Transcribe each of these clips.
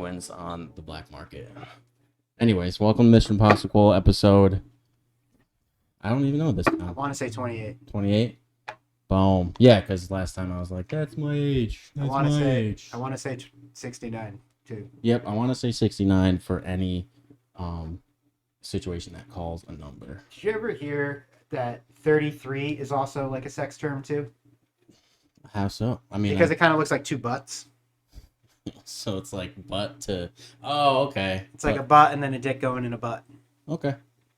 penguins on the black market. Anyways, welcome to Mission Impossible episode. I don't even know this I now. want to say 28. 28? Boom. Yeah, because last time I was like, that's my age. I want to say 69 too. Yep, I want to say 69 for any situation that calls a number. Did you ever hear that 33 is also like a sex term too? How so? I mean, Because it kind of looks like two butts. so it's like butt to. Oh, okay. It's like a butt and then a dick going in a butt. Okay.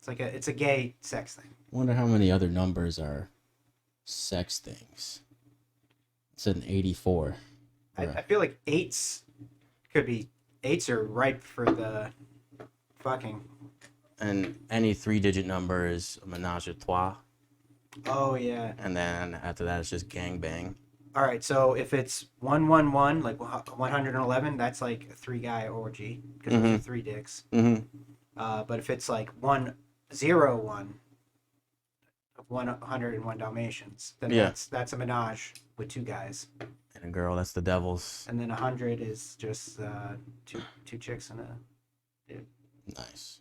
It's a gay sex thing. Wonder how many other numbers are sex things. It's an 84. I feel like eights are ripe for the fucking. And any 3-digit number is a menage a trois. Oh yeah. And then after that, it's just gangbang. All right, so if it's 111, like 111, that's like a 3-guy orgy because those are 3 dicks. Mm-hmm. But if it's like 101, 101 Dalmatians, then that's a menage with 2 guys. And a girl, that's the devil's. And then 100 is just two chicks and a dude. Nice.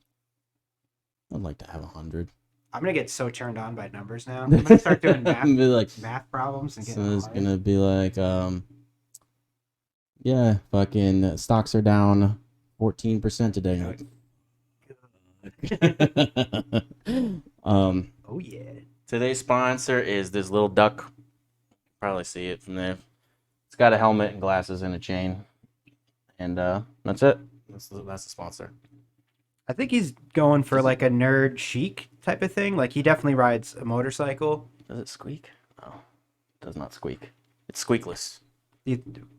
I'd like to have 100. I'm gonna get so turned on by numbers now. I'm gonna start doing math problems and getting. So it's gonna be like, yeah, fucking stocks are down 14% today. Oh yeah. Today's sponsor is this little duck. Probably see it from there. It's got a helmet and glasses and a chain, and that's it. That's the sponsor. I think he's going for like a nerd chic type of thing. Like he definitely rides a motorcycle. Does it squeak? No, it does not squeak. It's squeakless.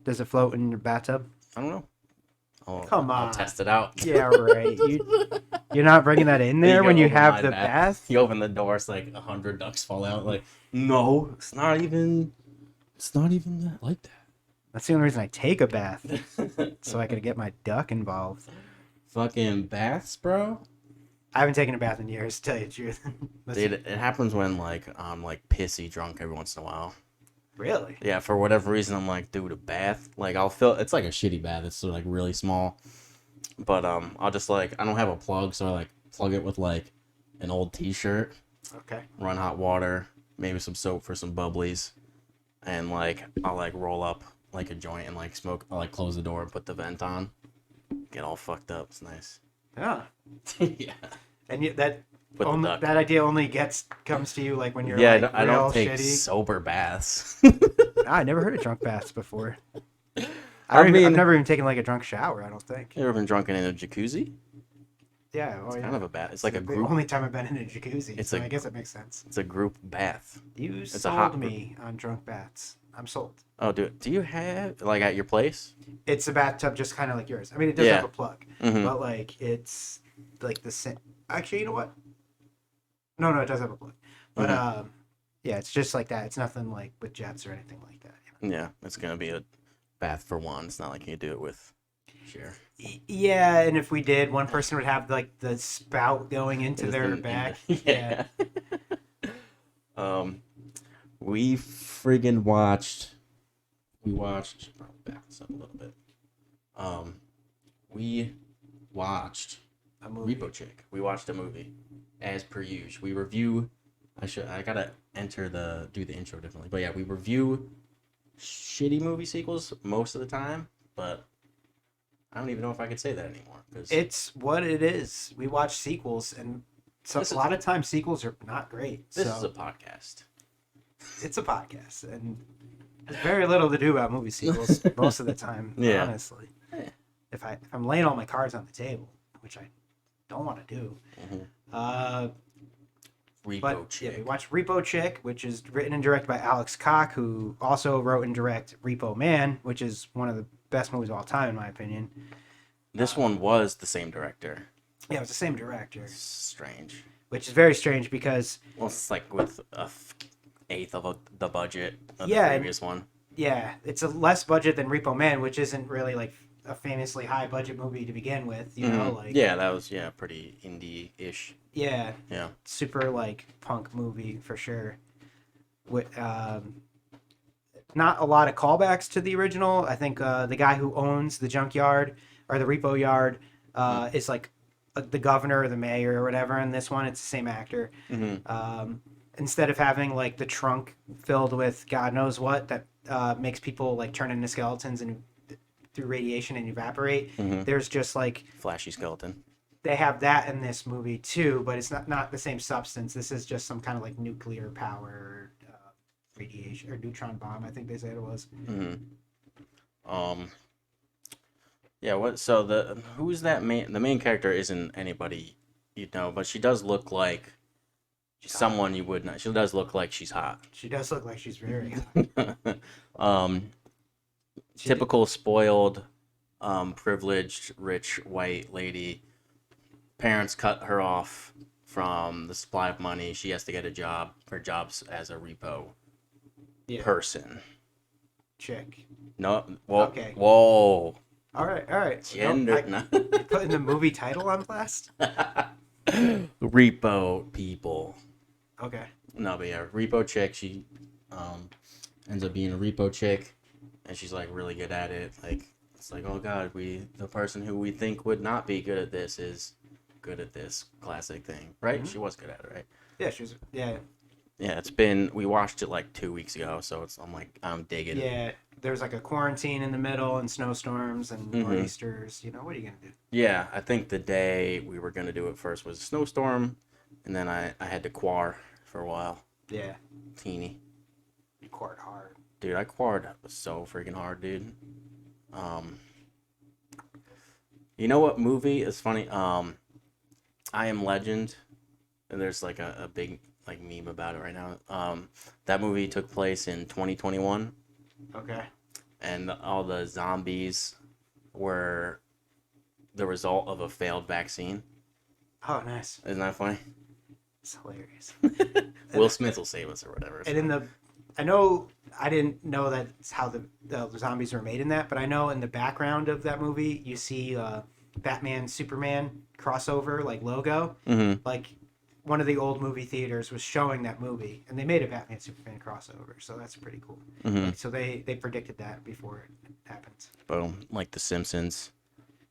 Does it float in your bathtub? I don't know. Come on. I'll test it out. Yeah, right. You're not bringing that in there when you have the bath? You open the door, it's like 100 ducks fall out. Like, no, it's not even that like that. That's the only reason I take a bath. So I could get my duck involved. Fucking baths, bro. I haven't taken a bath in years, to tell you the truth. Dude, it happens when like I'm like pissy drunk every once in a while. Really? Yeah, for whatever reason I'm like, dude, a bath. Like I'll feel it's like a shitty bath. It's sort of like really small. But I'll just like I don't have a plug, so I like plug it with like an old t-shirt. Okay. Run hot water, maybe some soap for some bubblies, and like I'll like roll up like a joint and like smoke. I'll like close the door and put the vent on. Get all fucked up. It's nice. Yeah. Yeah. And that idea only comes to you like when you're I don't take shitty. sober baths. I never heard of drunk baths before. I've never even taken like a drunk shower. I don't think. You ever been drunken in a jacuzzi? Yeah. It's kind of a bath. It's like a group. The only time I've been in a jacuzzi. I guess it makes sense. It's a group bath. You sold me on drunk baths. I'm sold. Oh, dude, do you have like at your place? It's a bathtub, just kind of like yours. I mean, it does have a plug, but like it's like the same. Actually, you know what? No, it does have a plug, but yeah, it's just like that. It's nothing like with jets or anything like that. Yeah, it's gonna be a bath for one. It's not like you do it with share. Yeah, and if we did, one person would have like the spout going into their back. Yeah. We friggin' watched. Probably back this up a little bit. We watched a movie. Repo Chick. We watched a movie, as per usual. We review. I gotta do the intro differently. But yeah, we review shitty movie sequels most of the time. But I don't even know if I could say that anymore. It's what it is. We watch sequels, and a lot of times sequels are not great. This is a podcast. It's a podcast, and there's very little to do about movie sequels most of the time. Yeah. Honestly, if I'm laying all my cards on the table, which I don't want to do. Repo Chick. Yeah, we watched Repo Chick, which is written and directed by Alex Koch, who also wrote and directed Repo Man, which is one of the best movies of all time, in my opinion. This one was the same director. Yeah, it was the same director. Strange. Which is very strange because... Well, it's like with a eighth of the budget of the previous one. Yeah, it's a less budget than Repo Man, which isn't really like a famously high budget movie to begin with, you know, like yeah, that was pretty indie-ish. Yeah, super like punk movie for sure. With not a lot of callbacks to the original. I think the guy who owns the junkyard or the repo yard is like the governor or the mayor or whatever. In this one, it's the same actor. Instead of having like the trunk filled with God knows what that makes people like turn into skeletons and through radiation and evaporate, there's just like flashy skeleton. They have that in this movie too, but it's not the same substance. This is just some kind of like nuclear power radiation or neutron bomb. I think they said it was. Yeah. What? So who's that main? The main character isn't anybody you'd know, but she does look like someone you would know. She does look like she's hot. She does look like she's very hot. Typical spoiled, privileged, rich white lady. Parents cut her off from the supply of money. She has to get a job. Her job's as a repo person. Chick. No. Whoa. Okay. Whoa. All right. Gender. Putting the movie title on blast. Repo people. Okay. No, but yeah, Repo Chick. She ends up being a Repo Chick, and she's like really good at it. Like it's like, oh god, the person who we think would not be good at this is good at this classic thing, right? She was good at it, right? Yeah, she was. Yeah. Yeah, we watched it like 2 weeks ago, so I'm digging it. Yeah, there's like a quarantine in the middle and snowstorms and nor'easters. What are you gonna do? Yeah, I think the day we were gonna do it first was a snowstorm, and then I had to quar for a while. Yeah. Teeny. You quarred hard. Dude, I quarred so freaking hard, dude. You know what movie is funny? I Am Legend. And there's like a big like meme about it right now. That movie took place in 2021. Okay. And all the zombies were the result of a failed vaccine. Oh, nice. Isn't that funny? It's hilarious. Will Smith will save us or whatever. And I didn't know that's how the zombies were made in that, but I know in the background of that movie you see Batman Superman crossover like logo. Like one of the old movie theaters was showing that movie, and they made a Batman Superman crossover, so that's pretty cool. Like, so they predicted that before it happened. Boom, like The Simpsons.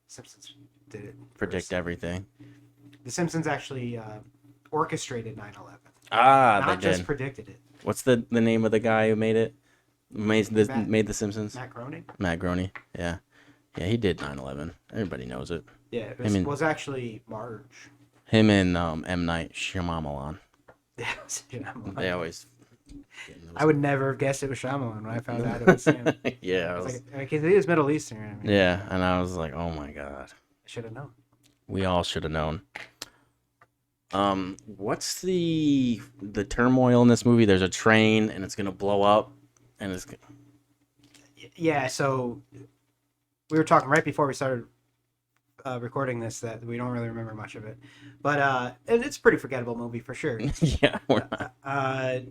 Simpsons did it. Predict everything. The Simpsons actually orchestrated 9/11. Ah, not they just did. predicted it. What's the name of the guy who made it? Made The Simpsons? Matt Groening? Matt Groening, yeah. Yeah, he did 9/11. Everybody knows it. Yeah, it was actually Marge. Him and M. Night Shyamalan. Yeah, They always... I would never have guessed it was Shyamalan when I found out it was him. Yeah. I was like, he is Middle Eastern. Yeah, and I was like, oh my god. I should have known. We all should have known. What's the turmoil in this movie? There's a train and it's gonna blow up, and it's. Yeah, so we were talking right before we started recording this that we don't really remember much of it, but it's a pretty forgettable movie for sure. Yeah, we're not.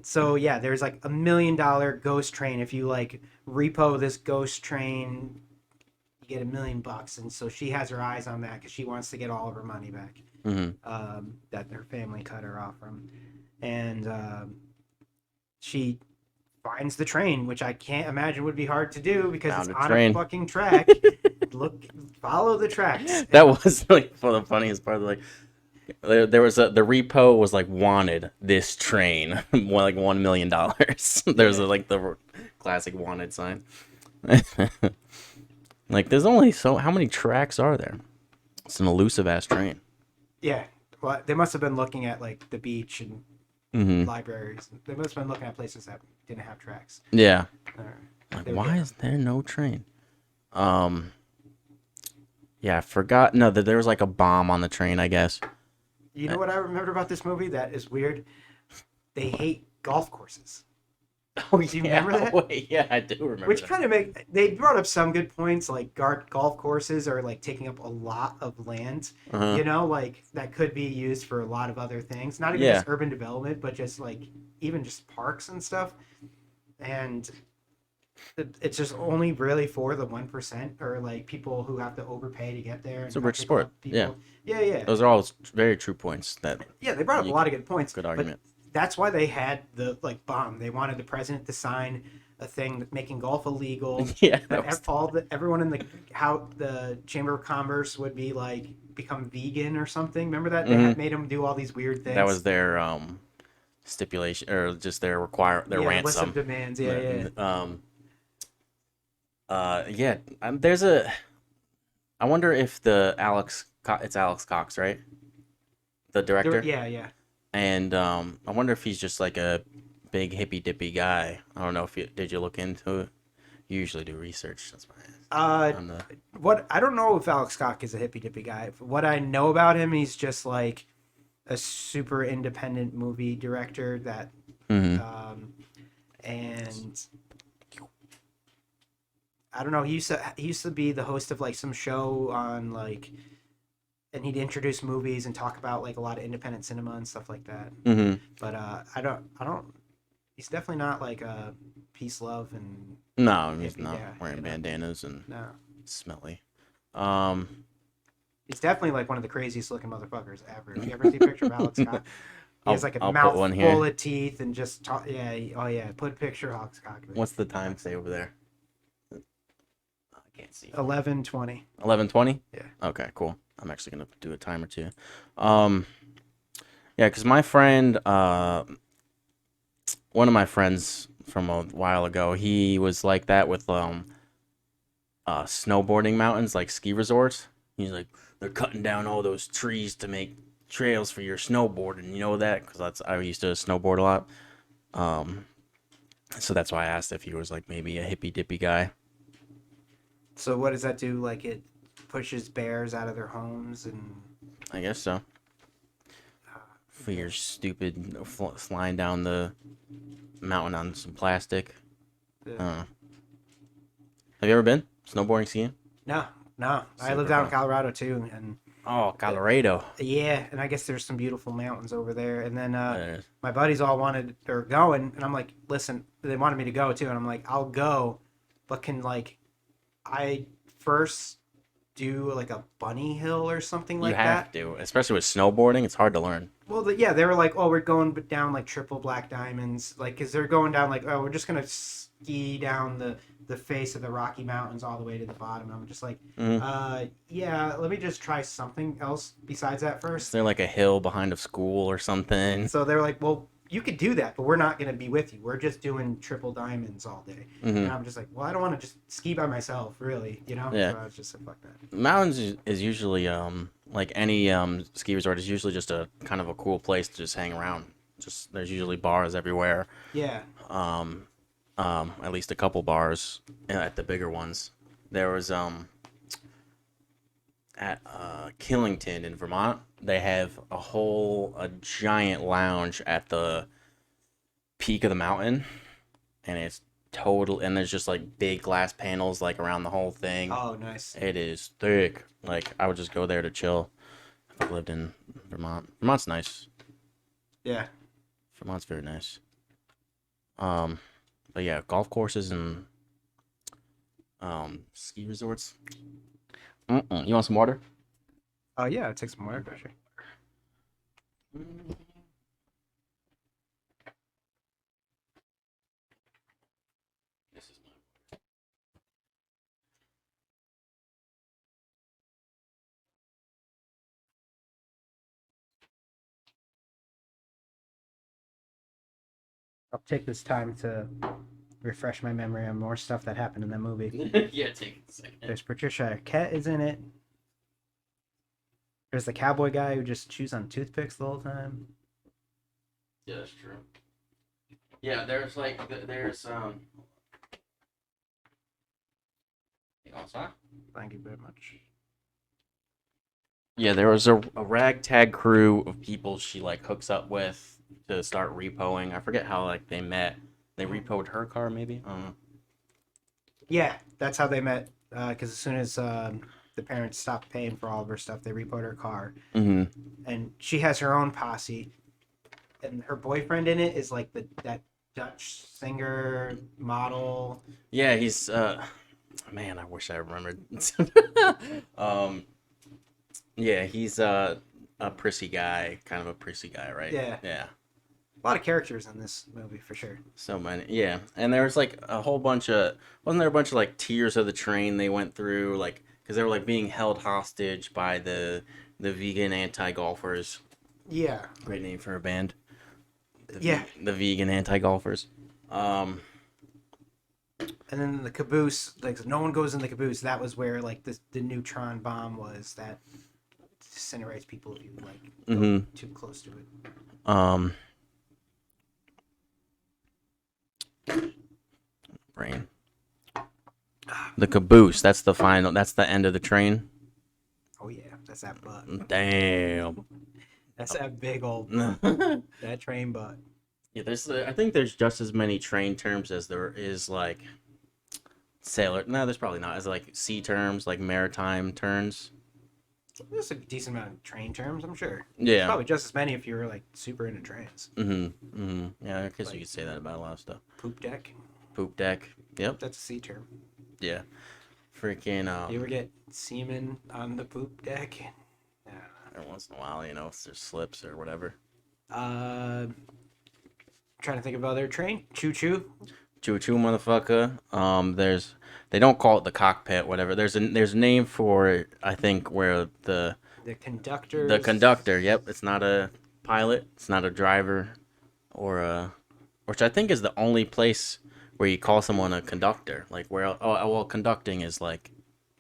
So yeah, there's like $1 million ghost train. If you like repo this ghost train, you get $1 million, and so she has her eyes on that because she wants to get all of her money back. That her family cut her off from, and she finds the train, which I can't imagine would be hard to do because it's on a fucking track. Follow the tracks. That was like for the funniest part. Like there was the repo was like wanted this train, more like $1 million. There's like the classic wanted sign. Like there's only how many tracks are there? It's an elusive ass train. Yeah, well, they must have been looking at like the beach and libraries. They must have been looking at places that didn't have tracks. Yeah. Like, why is there no train? Yeah, I forgot. No, that there was like a bomb on the train, I guess. You know what I remember about this movie that is weird? They hate golf courses. Oh, do you remember that? Wait, yeah, I do remember. Which kind of they brought up some good points, like golf courses are like taking up a lot of land. You know, like that could be used for a lot of other things. Not even just urban development, but just like even just parks and stuff. And it's just only really for the 1% or like people who have to overpay to get there. It's a rich sport. Yeah. Those are all very true points. They brought up a lot of good points. Good argument. That's why they had the like bomb. They wanted the president to sign a thing making golf illegal. Yeah, Everyone in the Chamber of Commerce would be like become vegan or something. Remember that they had made them do all these weird things. That was their stipulation, or just their the list of ransom. demands. Yeah. Yeah. There's a. I wonder if it's Alex Cox, right? The director. Yeah. And I wonder if he's just like a big hippy dippy guy. I don't know if did you look into it? You usually do research. That's why. What I don't know if Alex Cox is a hippy dippy guy. What I know about him, he's just like a super independent movie director that, and I don't know. He used to be the host of like some show on like, and he'd introduce movies and talk about like a lot of independent cinema and stuff like that. But I don't. He's definitely not like a peace, love, and no, he's not wearing bandanas and smelly. He's definitely like one of the craziest looking motherfuckers ever. You ever see a picture of Alex Cox? He has like a mouth full of teeth and just talk. Yeah. Oh yeah. Put a picture of Alex Cox. What's the time say over there? I can't see. 11:20. 11:20. Yeah. Okay. Cool. I'm actually gonna do a timer too. Yeah, because my friend, one of my friends from a while ago, he was like that with snowboarding mountains, like ski resorts. He's like, they're cutting down all those trees to make trails for your snowboarding. You know that? Because I used to snowboard a lot. So that's why I asked if he was like maybe a hippy dippy guy. So what does that do? Like it pushes bears out of their homes and. I guess so. For your stupid flying down the mountain on some plastic. Yeah. Have you ever been snowboarding, skiing? No. I lived out in Colorado too, and. Oh, Colorado. Yeah, and I guess there's some beautiful mountains over there. And then my buddies all are going, and I'm like, listen, they wanted me to go too, and I'm like, I'll go, but can like, I first do like a bunny hill or something like that? You have to, especially with snowboarding. It's hard to learn. Well, they were like, oh, we're going down like triple black diamonds, like, because they're going down like, oh, we're just gonna ski down the face of the Rocky Mountains all the way to the bottom. And I'm just like, yeah, let me just try something else besides that first. Is there like a hill behind a school or something? So they're like, well, you could do that, but we're not going to be with you. We're just doing triple diamonds all day. And I'm just like, well, I don't want to just ski by myself, really, you know? Yeah. So I was just like, fuck that. Mountains is usually, like any ski resort is usually just a kind of a cool place to just hang around. Just there's usually bars everywhere. Yeah. At least a couple bars at the bigger ones. There was at Killington in Vermont, they have a giant lounge at the peak of the mountain, and it's and there's just like big glass panels like around the whole thing. Oh, nice. It is thick. Like I would just go there to chill if I lived in Vermont. Vermont's nice. Yeah. Vermont's very nice. But yeah, golf courses and ski resorts. You want some water? Oh yeah, I'll take some water, sure. This is my. I'll take this time to refresh my memory on more stuff that happened in that movie. Yeah, take a second. There's Patricia Arquette is in it. There's the cowboy guy who just chews on toothpicks the whole time. Yeah, that's true. Yeah, there's Thank you very much. Yeah, there was a ragtag crew of people she like hooks up with to start repoing. I forget how like they met. They repoed her car, maybe. I don't know. Yeah, that's how they met. Because as soon as the parents stopped paying for all of her stuff, they repoed her car. Mm-hmm. And she has her own posse, and her boyfriend in it is like that Dutch singer model. Yeah, he's man, I wish I remembered. Yeah, he's a prissy guy, kind of a prissy guy, right? Yeah. Yeah. A lot of characters in this movie for sure. So many, yeah. And there was like a whole bunch of, wasn't there a bunch of like tiers of the train they went through, like because they were like being held hostage by the vegan anti-golfers. Yeah. Great name for a band. Yeah. The vegan anti-golfers. Um, And then the caboose, like no one goes in the caboose. That was where like the neutron bomb was that incinerates people if you like go too close to it. Brain. The caboose. That's the final. That's the end of the train. Oh yeah, that's that butt. Damn. That's that big old butt. That train butt. Yeah, there's. I think there's just as many train terms as there is like sailor. No, there's probably not. As like sea terms, like maritime terms. There's a decent amount of train terms, I'm sure. Yeah. Probably just as many if you were like super into trains. Yeah, I guess Like, you could say that about a lot of stuff. Poop deck. Poop deck. Yep. That's a sea term. Yeah. Freaking. You ever get semen on the poop deck? Every once in a while, you know, if there's slips or whatever. Trying to think of other train. Choo choo. Choo choo, motherfucker. They don't call it the cockpit, whatever. There's a name for it, I think, where the conductor. The conductor. Yep, it's not a pilot. It's not a driver, which I think is the only place where you call someone a conductor. Like well, conducting is like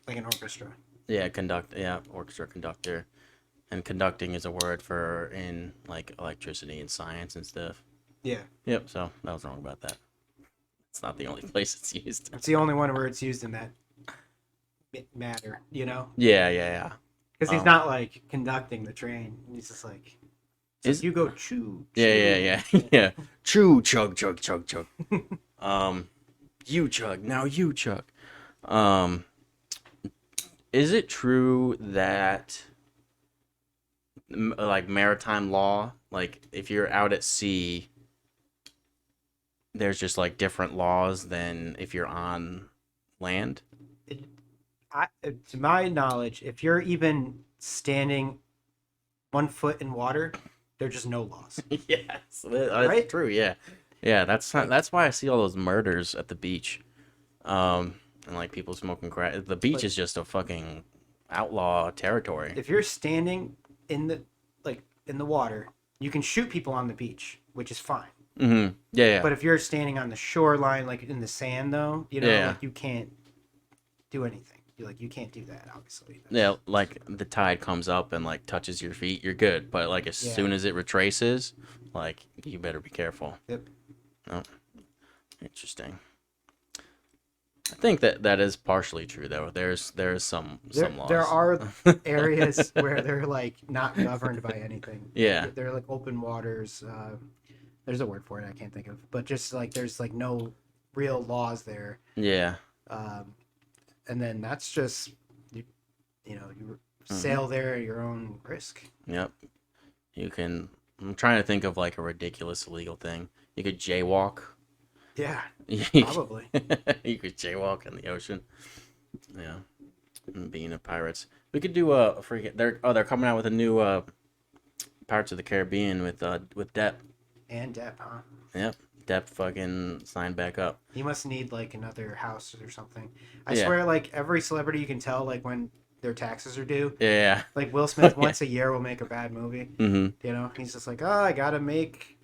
an orchestra. Yeah, orchestra conductor, and conducting is a word for in like electricity and science and stuff. Yeah. Yep. So I was wrong about that. It's not the only place it's used. It's the only one where it's used in that matter, you know? Yeah. Because he's not like conducting the train. He's just like, you go choo. Yeah. Choo, chug. You chug. Now you chug. Is it true that like maritime law, like if you're out at sea, there's just like different laws than if you're on land? To my knowledge, if you're even standing 1 foot in water, there's just no laws. Yes, that's true. Yeah, that's why I see all those murders at the beach, and like people smoking crack. The beach is just a fucking outlaw territory. If you're standing in the water, you can shoot people on the beach, which is fine. Mm-hmm. Yeah. But if you're standing on the shoreline, like in the sand, though, you know, like you can't do anything. You can't do that, obviously. Yeah, like the tide comes up and like touches your feet, you're good. But like as soon as it retraces, like you better be careful. Yep. Oh, interesting. I think that is partially true though. There's some laws. There are areas where they're like not governed by anything. Yeah. They're like open waters. There's a word for it I can't think of, but just like there's like no real laws there. Yeah. And then that's just you sail there at your own risk. Yep. You can. I'm trying to think of like a ridiculous illegal thing. You could jaywalk. Yeah. Probably. You could jaywalk in the ocean. Yeah. And being a pirates, we could do a freaking. They're coming out with a new Pirates of the Caribbean with Depp. And Depp, huh? Yep. Depp fucking signed back up. He must need like another house or something. I swear, like every celebrity you can tell, like when their taxes are due. Yeah. Like Will Smith once a year will make a bad movie. Mm-hmm. You know, he's just like, oh, I gotta make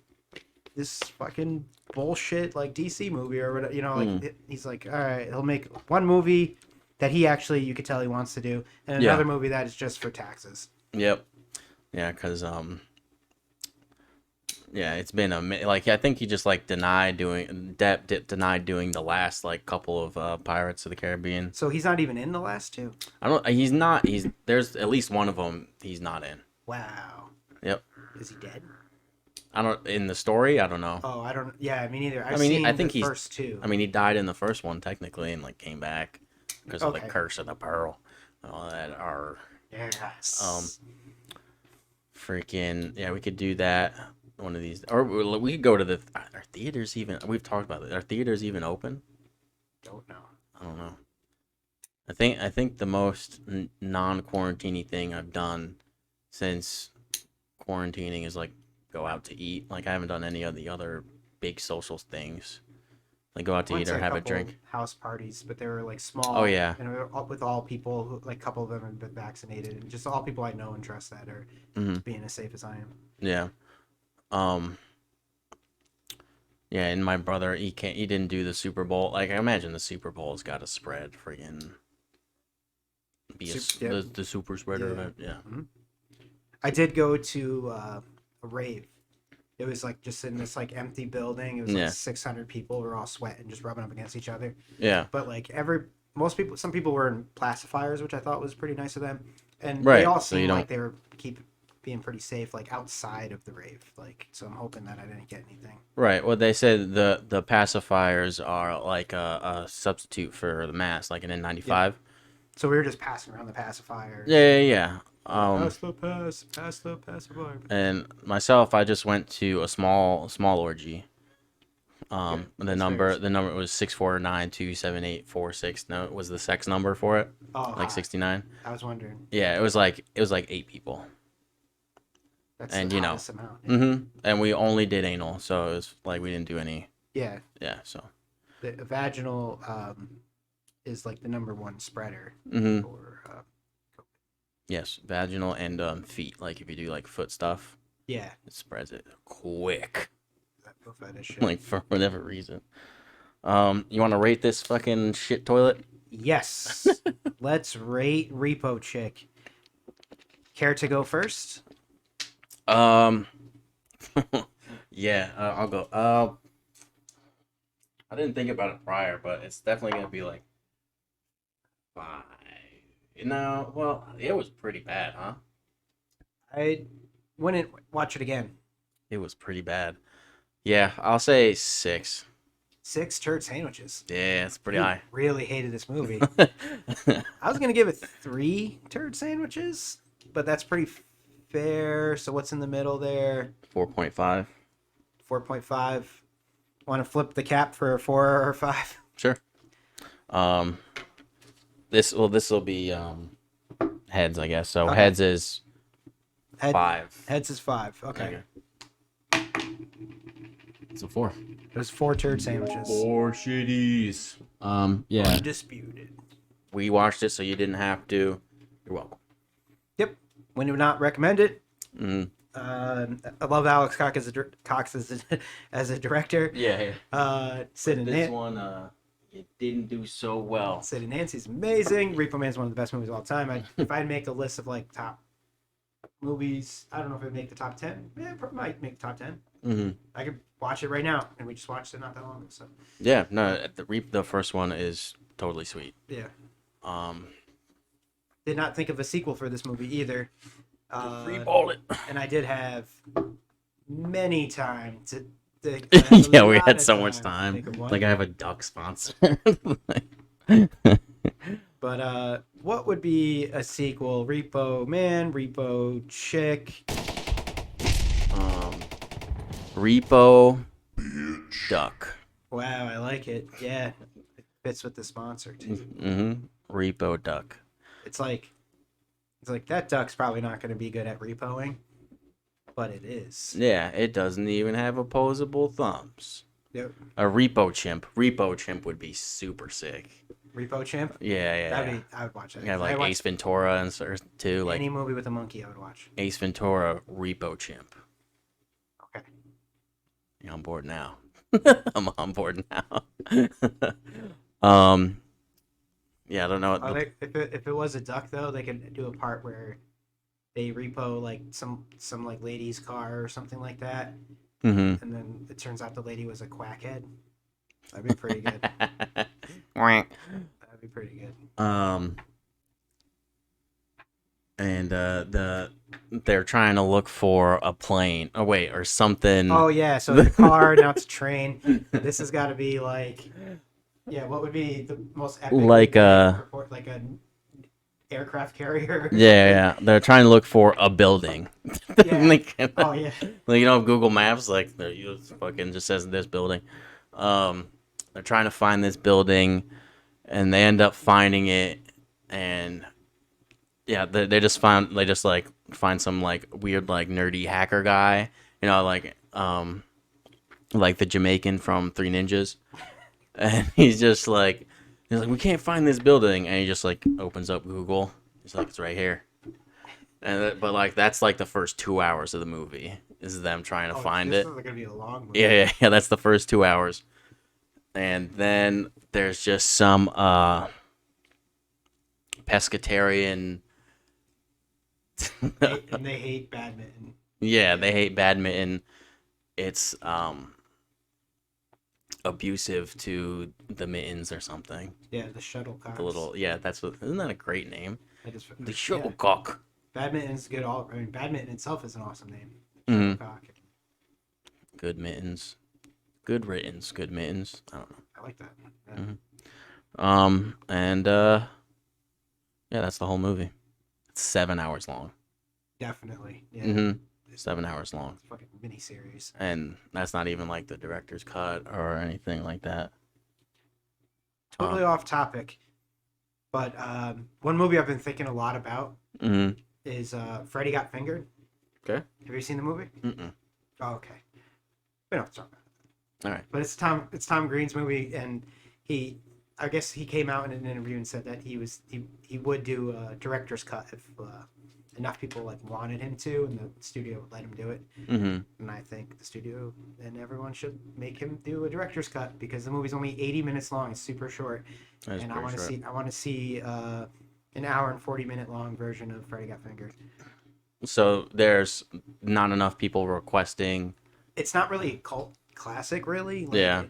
this fucking bullshit like DC movie or whatever. You know, like he's like, all right, he'll make one movie that he actually you could tell he wants to do, and another movie that is just for taxes. Yep. Yeah, because yeah, it's been like I think he just like denied doing the last like couple of Pirates of the Caribbean. So he's not even in the last two. He's not. There's at least one of them he's not in. Wow. Yep. Is he dead? In the story. I don't know. Oh, I don't. Yeah, me neither. I mean, I think the first two. I mean, he died in the first one technically, and like came back because of the curse of the pearl. All that are. Yes. Freaking yeah, we could do that. One of these, or we could go to are theaters even? We've talked about it. Are theaters even open? Don't know. I don't know. I think the most non-quarantine thing I've done since quarantining is like go out to eat. Like I haven't done any of the other big social things. Like go out to Went eat or to have a couple drink. house parties, but they were like small. Oh yeah. And with all people, who, like a couple of them have been vaccinated, and just all people I know and trust that are being as safe as I am. Yeah. Um. Yeah, and my brother, he didn't do the Super Bowl. Like I imagine the Super Bowl's got to spread, friggin' be the super spreader event. Yeah. Mm-hmm. I did go to a rave. It was like just in this like empty building. It was like 600 people. We're all sweating, just rubbing up against each other. Yeah. But like some people were in pacifiers, which I thought was pretty nice of them. And Right. they all So seemed like they were being pretty safe, like outside of the rave. Like, so I'm hoping that I didn't get anything. Right. Well, they said the pacifiers are like a substitute for the mask, like an N95. Yeah. So we were just passing around the pacifiers. Yeah. Pass the pacifier. And myself, I just went to a small orgy. The number was 6492784 No, it was the sex number for it. Oh, like 69. I was wondering. Yeah, it was like 8 people. That's and the you know, amount. Yeah. And we only did anal, so it was like we didn't do any. Yeah. Yeah. So. The vaginal is like the number one spreader for COVID. Yes, vaginal and feet. Like if you do like foot stuff. Yeah. It spreads it quick. Shit. Like for whatever reason. You want to rate this fucking shit toilet? Yes. Let's rate Repo Chick. Care to go first? Yeah, I'll go. I didn't think about it prior, but it's definitely gonna be like 5. No, well, it was pretty bad, huh? I wouldn't watch it again. It was pretty bad. Yeah, I'll say 6. 6 turd sandwiches. Yeah, it's pretty high. Really hated this movie. I was gonna give it 3 turd sandwiches, but that's pretty fair. So what's in the middle there? 4.5. 4.5. Want to flip the cap for a 4 or 5? Sure. This will be heads, I guess. So heads is 5. Heads is 5. Okay. It's a 4. It was 4 turd sandwiches. 4 shitties. Yeah. Undisputed. We watched it, so you didn't have to. You're welcome. Yep. Would not recommend it. I love Alex Cox as a director. Yeah. Sid and this one, it didn't do so well. Sid and Nancy's amazing. Repo Man's one of the best movies of all time. If I'd make a list of like top movies, I don't know if it'd make the top 10. Yeah, it might make the top 10. I could watch it right now, and we just watched it not that long ago. So. Yeah, no, the first one is totally sweet. Yeah. Did not think of a sequel for this movie either. Freeball it. And I did have many time to yeah, we had so much time. Like I have a duck sponsor. But what would be a sequel? Repo Man, Repo Chick. Repo Duck. Wow, I like it. Yeah, it fits with the sponsor too. Repo Duck. It's like that duck's probably not going to be good at repoing, but it is. Yeah, it doesn't even have opposable thumbs. Yep. A Repo Chimp. Repo Chimp would be super sick. Repo Chimp? Yeah. I would watch that. You have like Ace Ventura and sort too. Like any movie with a monkey, I would watch. Ace Ventura, Repo Chimp. Okay. You're on board now. I'm on board now. Yeah, I don't know. If it was a duck though, they could do a part where they repo like some like lady's car or something like that, and then it turns out the lady was a quackhead. That'd be pretty good. That'd be pretty good. And they're trying to look for a plane. Oh wait, or something. Oh yeah, so it's a car, now it's a train. This has got to be like, yeah, what would be the most epic? Like an aircraft carrier. Yeah. They're trying to look for a building. Yeah. Oh yeah. Like, you know, Google Maps, like, it fucking just says this building. They're trying to find this building, and they end up finding it, and yeah, they just find some like weird like nerdy hacker guy, like the Jamaican from Three Ninjas, and he's like, we can't find this building, and he just like opens up Google. He's like, it's right here. But like that's like the first 2 hours of the movie is them trying to find it. This is gonna be a long movie. Yeah. That's the first 2 hours, and then there's just some pescatarian. And they hate badminton. Yeah, they hate badminton. It's abusive to the mittens or something. Yeah, the shuttlecock. Isn't that a great name? The Yeah. shuttlecock. Badminton's good. Badminton itself is an awesome name. Mhm. Shuttlecock. Good mittens. Good riddance. Good mittens. I don't know. I like that. Yeah. And yeah, that's the whole movie. It's 7 hours long. Definitely. Yeah. 7 hours long. It's a fucking mini series. And that's not even like the director's cut or anything like that. Totally off topic, but one movie I've been thinking a lot about is Freddy Got Fingered. Okay. Have you seen the movie? Mm-mm. Oh, okay. We don't have to talk about it. All right. But it's Tom Green's movie, and I guess he came out in an interview and said that he would do a director's cut if enough people like wanted him to, and the studio would let him do it. And I think the studio and everyone should make him do a director's cut because the movie's only 80 minutes long. It's super short, and I want to see an hour and 40-minute long version of Freddy Got Fingered. So there's not enough people requesting. It's not really a cult classic, really. Yeah.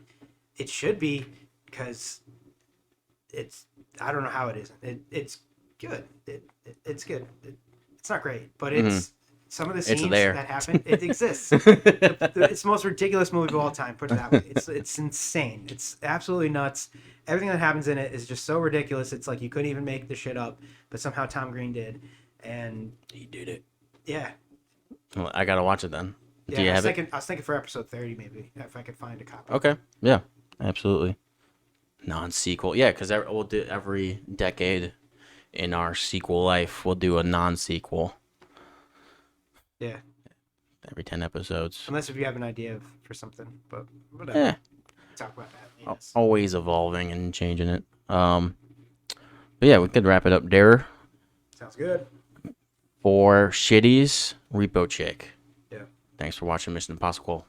It should be because I don't know how it isn't. It's good. It's good. It's not great, but it's some of the scenes that happen. It exists. It's the most ridiculous movie of all time. Put it that way. It's insane. It's absolutely nuts. Everything that happens in it is just so ridiculous. It's like you couldn't even make the shit up, but somehow Tom Green did, and he did it. Yeah. Well, I gotta watch it then. Yeah, Do you have it? I was thinking for episode 30 maybe if I could find a copy. Okay. Yeah. Absolutely. Non-sequel. Yeah, because we'll do every decade in our sequel life. We'll do a non-sequel. Yeah. Every 10 episodes. Unless if you have an idea for something, but whatever. Yeah. Talk about that. Yes. Always evolving and changing it. But yeah, we could wrap it up there. Sounds good. For Shitties, Repo Chick. Yeah. Thanks for watching Mission Impossible.